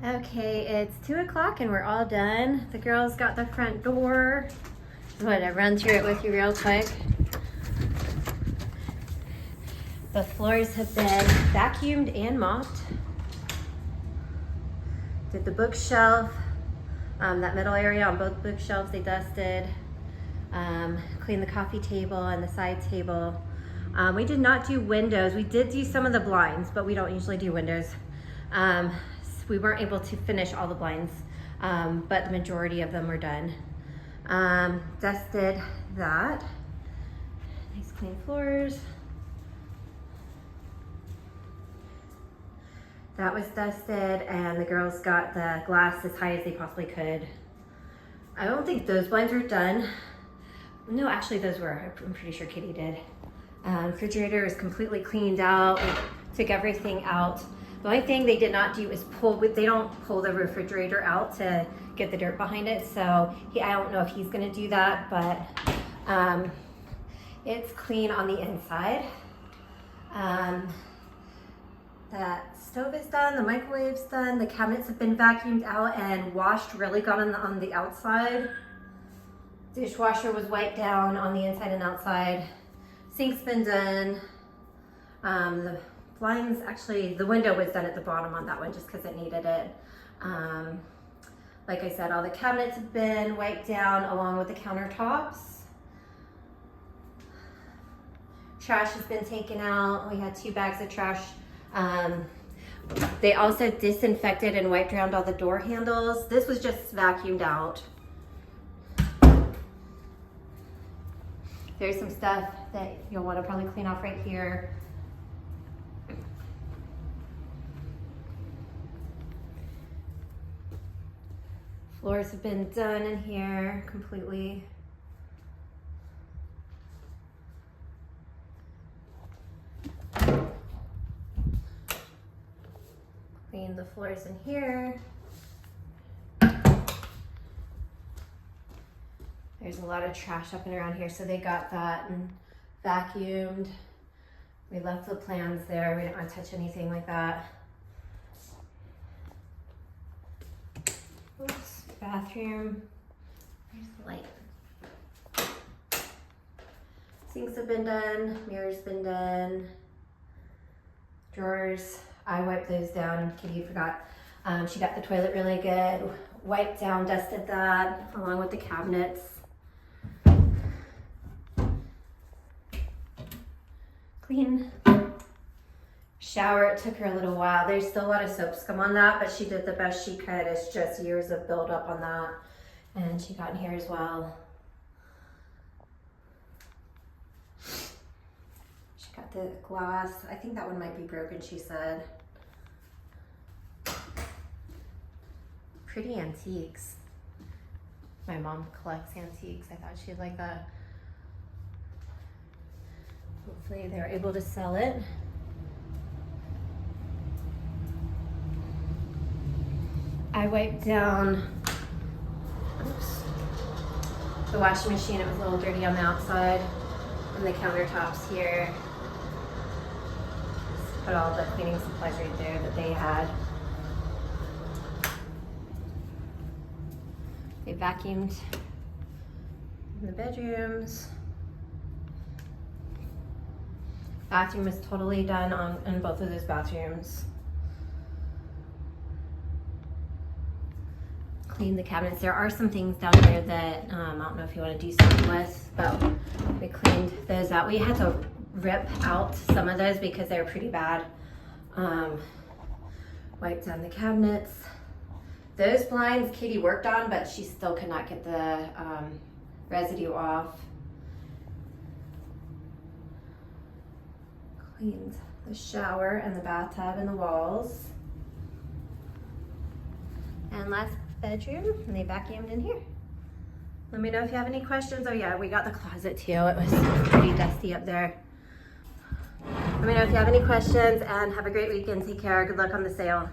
Okay, it's 2 o'clock and we're all done. The girls got the front door. I'm gonna run through it with you real quick. The floors have been vacuumed and mopped. Did the bookshelf, that middle area on both bookshelves they dusted. Cleaned the coffee table and the side table. We did not do windows. We did do some of the blinds, but we don't usually do windows. We weren't able to finish all the blinds, but the majority of them were done. Dusted that. Nice clean floors. That was dusted, and the girls got the glass as high as they possibly could. I don't think those blinds were done. No, actually those were. I'm pretty sure Kitty did. Refrigerator is completely cleaned out. We took everything out. The only thing they did not do is they don't pull the refrigerator out to get the dirt behind it. So I don't know if he's gonna do that, but it's clean on the inside. That stove is done, the microwave's done, the cabinets have been vacuumed out and washed really good on the outside. Dishwasher was wiped down on the inside and outside. Sink's been done. The blinds, actually, the window was done at the bottom on that one just because it needed it. Like I said, all the cabinets have been wiped down along with the countertops. Trash has been taken out. We had 2 bags of trash. They also disinfected and wiped around all the door handles. This was just vacuumed out. There's some stuff that you'll want to probably clean off right here. Floors have been done in here completely. Clean the floors in here. There's a lot of trash up and around here, so they got that and vacuumed. We left the plans there. We didn't want to touch anything like that. Oops, bathroom. There's the light. Sinks have been done. Mirrors been done. Drawers. I wiped those down. Kitty forgot. She got the toilet really good. Wiped down, dusted that, along with the cabinets. Clean shower. It took her a little while. There's still a lot of soap scum on that, but she did the best she could. It's just years of buildup on that. And she got in here as well. She got the glass. I think that one might be broken, she said. Pretty antiques. My mom collects antiques. I thought she'd like that. Hopefully they're able to sell it. I wiped down, the washing machine. It was a little dirty on the outside, and the countertops here. Just put all the cleaning supplies right there that they had. They vacuumed in the bedrooms. Bathroom is totally done in both of those bathrooms. Clean the cabinets. There are some things down there that I don't know if you want to do something with, but we cleaned those out. We had to rip out some of those because they were pretty bad. Wiped down the cabinets. Those blinds Kitty worked on, but she still could not get the residue off. Cleaned the shower and the bathtub and the walls. And last bedroom, and they vacuumed in here. Let me know if you have any questions. Oh yeah, we got the closet too. It was pretty dusty up there. Let me know if you have any questions, and have a great weekend. Take care. Good luck on the sale.